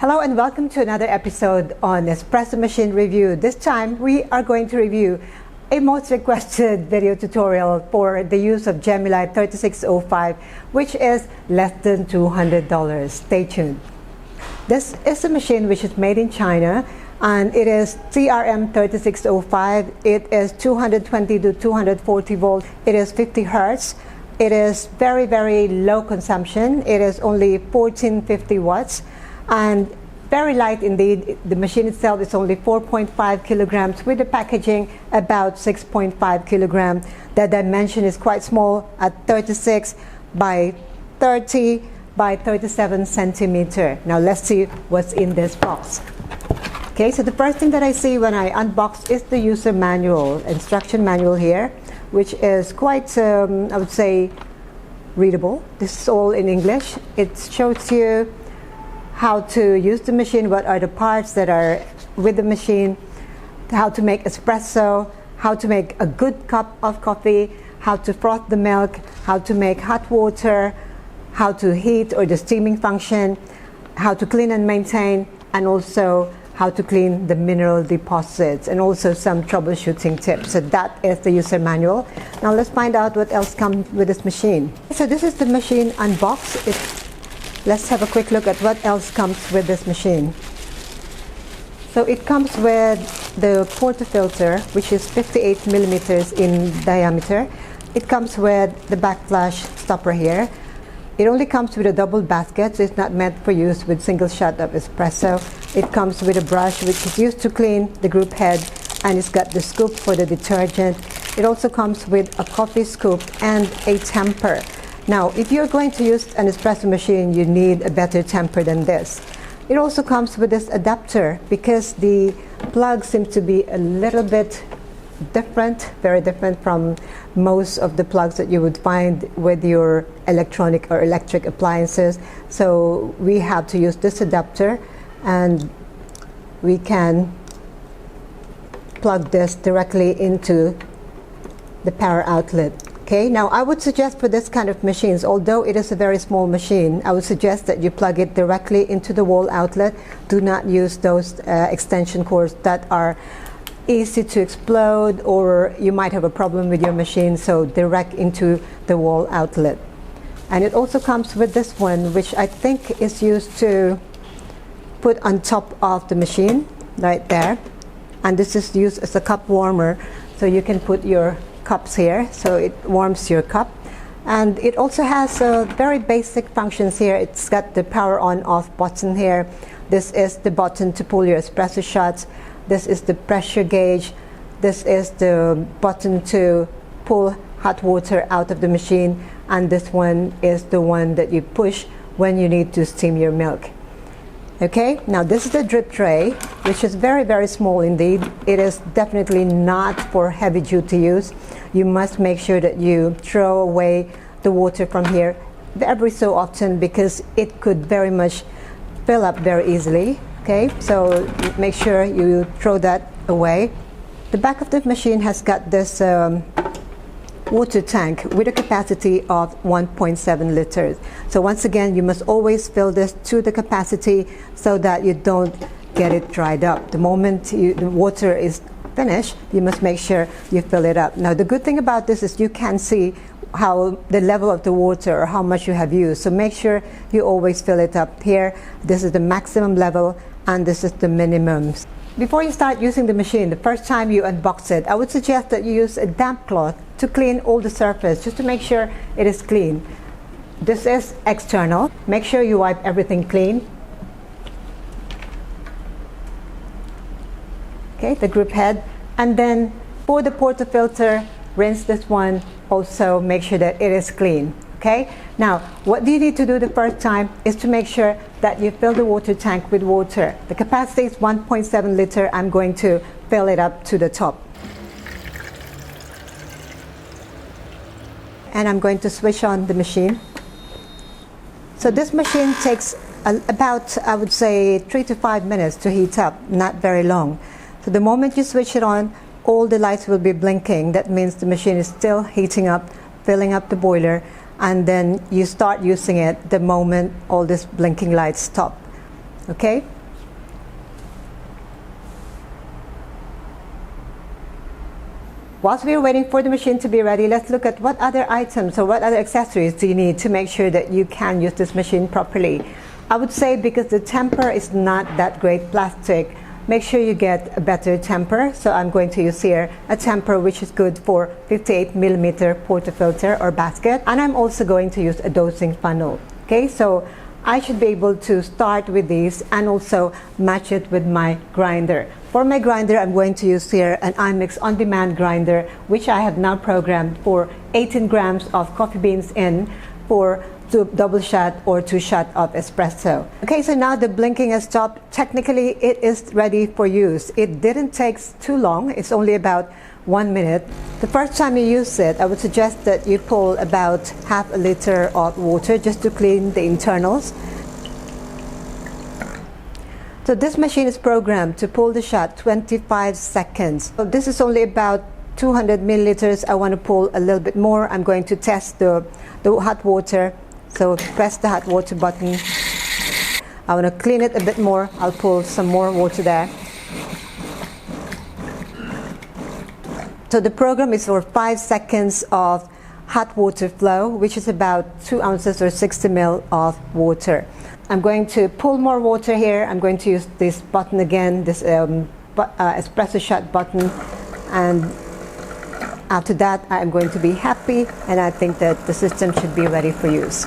Hello and welcome to another episode on Espresso Machine Review. This time we are going to review a most requested video tutorial for the use of Gemilai 3605, which is less than $200. Stay tuned. This is a machine which is made in China and it is CRM 3605. It is 220 to 240 volts. It is 50 hertz. It is very, very low consumption. It is only 1450 watts. And very light indeed. The machine itself is only 4.5 kilograms with the packaging about 6.5 kilograms. The dimension is quite small at 36 by 30 by 37 centimeter. Now let's see what's in this box. Okay, so the first thing that I see when I unbox is the user manual, instruction manual here, which is quite, I would say, readable. This is all in English. It shows you how to use the machine, what are the parts that are with the machine, how to make espresso, how to make a good cup of coffee, how to froth the milk, how to make hot water, how to heat or the steaming function, how to clean and maintain, and also how to clean the mineral deposits, and also some troubleshooting tips. So that is the user manual. Now let's find out what else comes with this machine. So this is the machine unboxed. Let's have a quick look at what else comes with this machine. So it comes with the Portafilter, which is 58 millimeters in diameter. It comes with the Backflush stopper here. It only comes with a double basket, so it's not meant for use with single shot of espresso. It comes with a brush which is used to clean the group head, and it's got the scoop for the detergent. It also comes with a coffee scoop and a tamper. Now, if you're going to use an espresso machine, you need a better tamper than this. It also comes with this adapter because the plug seems to be a little bit different, very different from most of the plugs that you would find with your electronic or electric appliances. So we have to use this adapter, and we can plug this directly into the power outlet. Okay, now I would suggest for this kind of machines, although it is a very small machine, I would suggest that you plug it directly into the wall outlet. Do not use those extension cords that are easy to explode, or you might have a problem with your machine, so direct into the wall outlet. And it also comes with this one, which I think is used to put on top of the machine, right there. And this is used as a cup warmer, so you can put your cups here, so it warms your cup. And it also has very basic functions here. It's got the power on off button here. This is the button to pull your espresso shots. This is the pressure gauge. This is the button to pull hot water out of the machine, and this one is the one that you push when you need to steam your milk. Okay, now this is the drip tray, which is very, very small indeed. It is definitely not for heavy duty use. You must make sure that you throw away the water from here every so often, because it could very much fill up very easily. Okay, so make sure you throw that away. The back of the machine has got this water tank with a capacity of 1.7 liters. So once again, you must always fill this to the capacity so that you don't get it dried up. The moment the water is finished, you must make sure you fill it up. Now the good thing about this is you can see how the level of the water or how much you have used. So make sure you always fill it up here. This is the maximum level and this is the minimum. Before you start using the machine, the first time you unbox it, I would suggest that you use a damp cloth to clean all the surface, just to make sure it is clean. This is external. Make sure you wipe everything clean. Okay, the group head. And then for the portafilter, rinse this one. Also make sure that it is clean. Okay, now what you need to do the first time is to make sure that you fill the water tank with water. The capacity is 1.7 liter. I'm going to fill it up to the top. And I'm going to switch on the machine. So this machine takes about, I would say, 3 to 5 minutes to heat up, not very long. So the moment you switch it on, all the lights will be blinking. That means the machine is still heating up, filling up the boiler, and then you start using it the moment all these blinking lights stop. Okay? Whilst we're waiting for the machine to be ready, let's look at what other items or what other accessories do you need to make sure that you can use this machine properly. I would say because the Tamper is not that great plastic, make sure you get a better Tamper. So I'm going to use here a Tamper which is good for 58mm portafilter or basket. And I'm also going to use a dosing funnel. Okay, so I should be able to start with these and also match it with my grinder. For my grinder, I'm going to use here an iMix on-demand grinder, which I have now programmed for 18 grams of coffee beans in for double shot or 2 shot of espresso. Okay, so now the blinking has stopped. Technically, it is ready for use. It didn't take too long. It's only about 1 minute. The first time you use it, I would suggest that you pull about half a liter of water just to clean the internals. So this machine is programmed to pull the shot 25 seconds. So this is only about 200 milliliters. I want to pull a little bit more. I'm going to test the hot water. So press the hot water button. I want to clean it a bit more. I'll pull some more water there. So the program is for 5 seconds of hot water flow, which is about 2 ounces or 60 ml of water. I'm going to pull more water here. I'm going to use this button again, this espresso shot button, and after that I'm going to be happy, and I think that the system should be ready for use.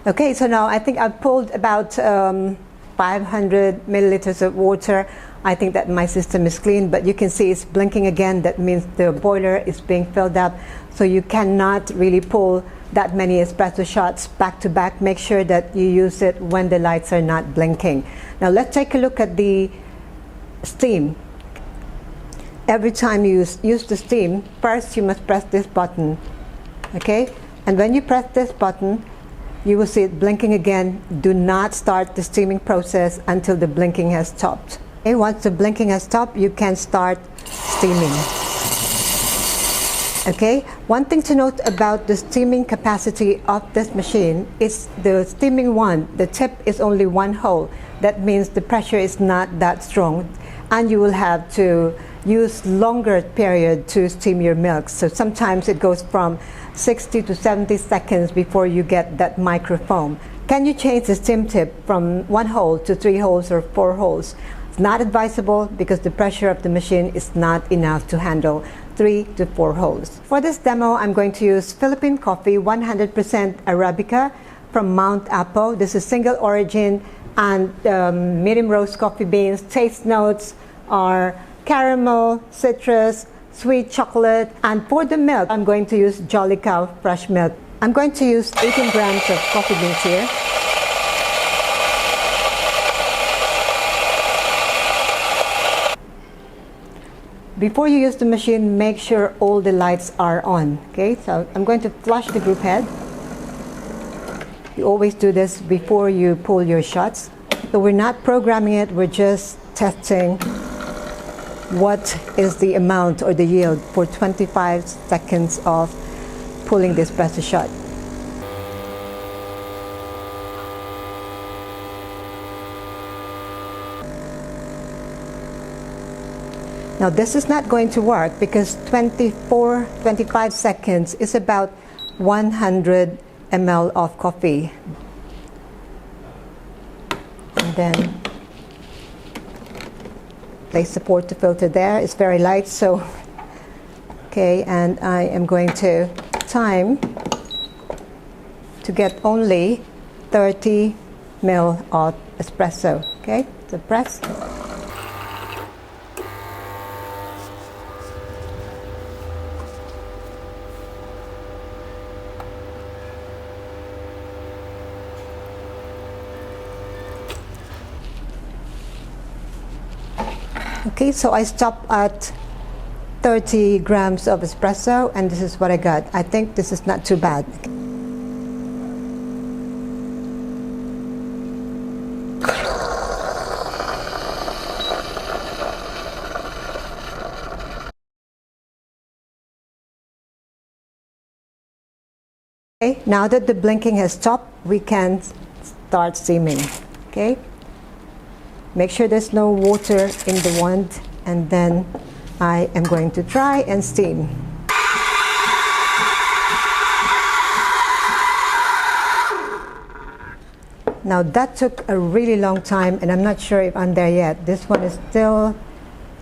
Okay, so now I think I've pulled about 500 milliliters of water. I think that my system is clean, but you can see it's blinking again. That means the boiler is being filled up. So you cannot really pull that many espresso shots back to back. Make sure that you use it when the lights are not blinking. Now let's take a look at the steam. Every time you use the steam, first you must press this button. Okay? And when you press this button, you will see it blinking again. Do not start the steaming process until the blinking has stopped. Okay, once the blinking has stopped, you can start steaming. Okay, one thing to note about the steaming capacity of this machine is the steaming one, the tip is only 1 hole. That means the pressure is not that strong, and you will have to use longer period to steam your milk. So sometimes it goes from 60 to 70 seconds before you get that microfoam. Can you change the steam tip from 1 hole to 3 holes or 4 holes? It's not advisable because the pressure of the machine is not enough to handle 3 to 4 holes. For this demo, I'm going to use Philippine coffee, 100% Arabica from Mount Apo. This is single origin and medium roast coffee beans. Taste notes are caramel, citrus, sweet chocolate, and for the milk, I'm going to use Jolly Cow fresh milk. I'm going to use 18 grams of coffee beans here. Before you use the machine, make sure all the lights are on. Okay, so I'm going to flush the group head. You always do this before you pull your shots. So we're not programming it, we're just testing what is the amount or the yield for 25 seconds of pulling the espresso shot. Now this is not going to work because 25 seconds is about 100 ml of coffee. And then place the portafilter there. It's very light, so okay, and I am going to time to get only 30 ml of espresso. Okay, so press. Okay, so I stopped at 30 grams of espresso, and this is what I got. I think this is not too bad. Okay, now that the blinking has stopped, we can start steaming. Okay, make sure there's no water in the wand, and then I am going to try and steam. Now that took a really long time, and I'm not sure if I'm there yet. This one is still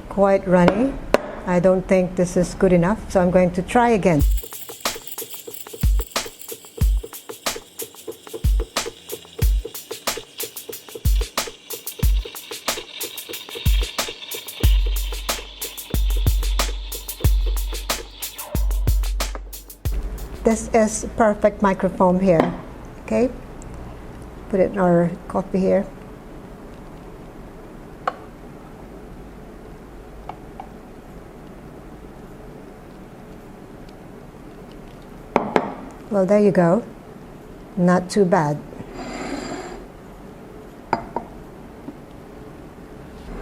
quite runny. I don't think this is good enough, so I'm going to try again. This is perfect microfoam here. Okay, put it in our coffee here. Well, there you go. Not too bad.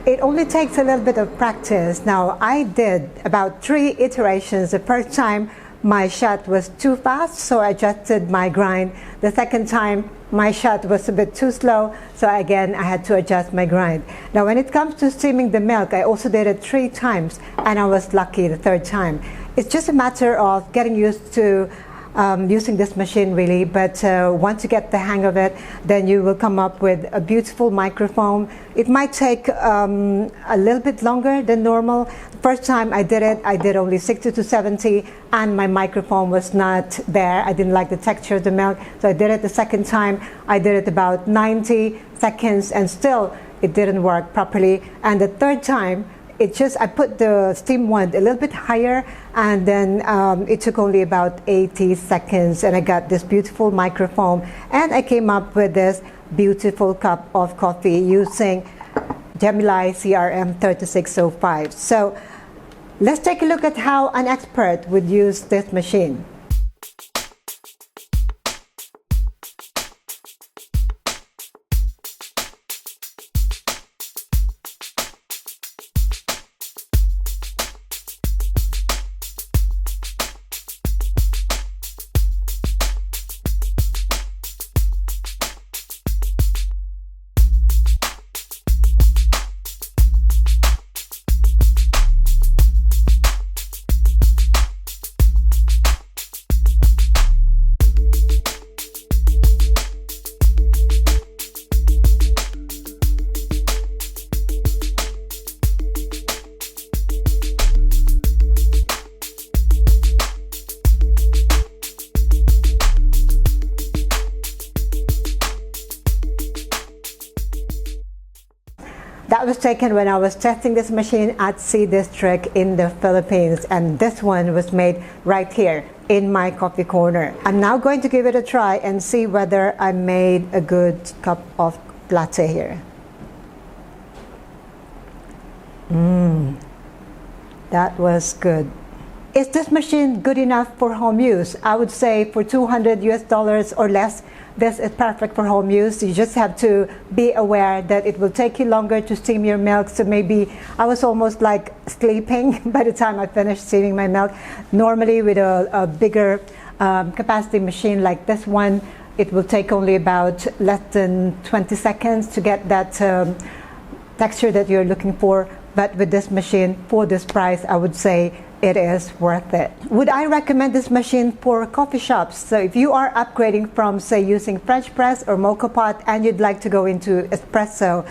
It only takes a little bit of practice. Now, I did about 3 iterations. The first time, my shot was too fast, so I adjusted my grind. The second time, my shot was a bit too slow, so again, I had to adjust my grind. Now, when it comes to steaming the milk, I also did it 3 times, and I was lucky the third time. It's just a matter of getting used to using this machine, really, but once you get the hang of it, then you will come up with a beautiful microfoam. It might take a little bit longer than normal. The first time I did only 60 to 70, and my microfoam was not there. I didn't like the texture of the milk, so I did it the second time. I did it about 90 seconds, and still it didn't work properly. And the third time, I put the steam wand a little bit higher, and then it took only about 80 seconds, and I got this beautiful microfoam, and I came up with this beautiful cup of coffee using Gemilai CRM 3605. So let's take a look at how an expert would use this machine. That was taken when I was testing this machine at Sea District in the Philippines, and this one was made right here in my coffee corner. I'm now going to give it a try and see whether I made a good cup of latte here. That was good. Is this machine good enough for home use? I would say for $200 or less, this is perfect for home use. You just have to be aware that it will take you longer to steam your milk. So maybe I was almost like sleeping by the time I finished steaming my milk. Normally with a bigger capacity machine like this one, it will take only about less than 20 seconds to get that texture that you're looking for. But with this machine, for this price, I would say it is worth it. Would I recommend this machine for coffee shops? So if you are upgrading from, say, using French press or mocha pot and you'd like to go into espresso,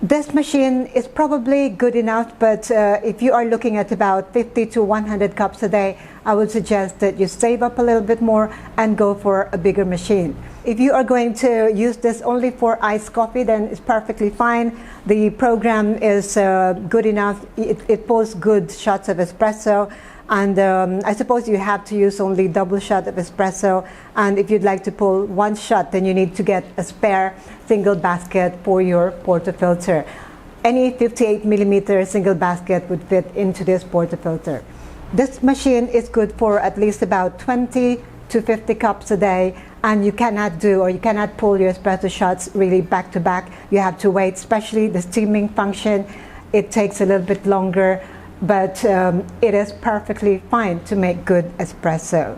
this machine is probably good enough, but if you are looking at about 50 to 100 cups a day, I would suggest that you save up a little bit more and go for a bigger machine. If you are going to use this only for iced coffee, then it's perfectly fine. The program is good enough. It pulls good shots of espresso, and I suppose you have to use only double shot of espresso, and if you'd like to pull one shot, then you need to get a spare single basket for your portafilter. Any 58 millimeter single basket would fit into this portafilter. This machine is good for at least about 20 to 50 cups a day, and you cannot pull your espresso shots really back to back. You have to wait, especially the steaming function. It takes a little bit longer, but it is perfectly fine to make good espresso.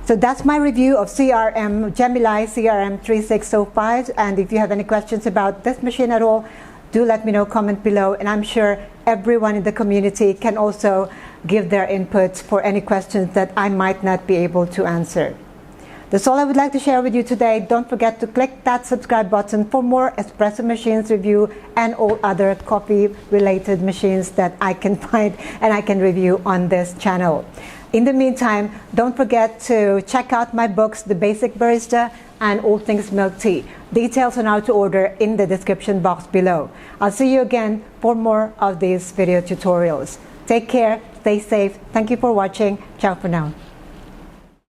So that's my review of Gemilai CRM 3605. And if you have any questions about this machine at all, do let me know, comment below, and I'm sure everyone in the community can also give their inputs for any questions that I might not be able to answer. That's all I would like to share with you today. Don't forget to click that subscribe button for more espresso machines review and all other coffee related machines that I can find and I can review on this channel. In the meantime, don't forget to check out my books, The Basic Barista and All Things Milk Tea. Details on how to order in the description box below. I'll see you again for more of these video tutorials. Take care, stay safe. Thank you for watching. Ciao for now.